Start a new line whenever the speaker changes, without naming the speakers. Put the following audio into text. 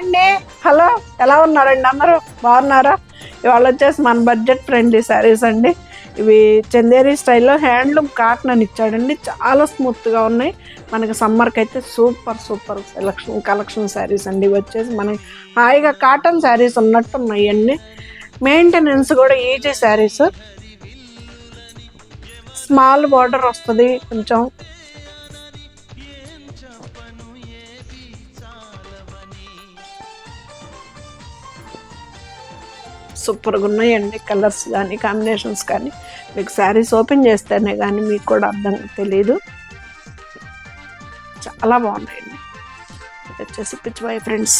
అండి హలో ఎలా ఉన్నారండి అందరూ బాగున్నారా? ఇవాళ వచ్చేసి మన బడ్జెట్ ఫ్రెండ్లీ శారీస్ అండి. ఇవి చందేరి స్టైల్లో హ్యాండ్లూమ్ కాటన్ అని ఇచ్చాడండి. చాలా స్మూత్గా ఉన్నాయి. మనకి సమ్మర్కి అయితే సూపర్ కలెక్షన్ శారీస్ అండి. ఇవి వచ్చేసి మనకి హాయిగా కాటన్ శారీస్ ఉన్నట్టు ఉన్నాయి అండి. మెయింటెనెన్స్ కూడా ఈజీ శారీస్. స్మాల్ బార్డర్ వస్తుంది కొంచెం. సూపర్గా ఉన్నాయండి. కలర్స్ కానీ కాంబినేషన్స్ కానీ మీకు శారీస్ ఓపెన్ చేస్తేనే కానీ మీకు కూడా అర్థం తెలియదు. చాలా బాగున్నాయండి. వచ్చేసి పిచ్చిబాయ్ ఫ్రెండ్స్.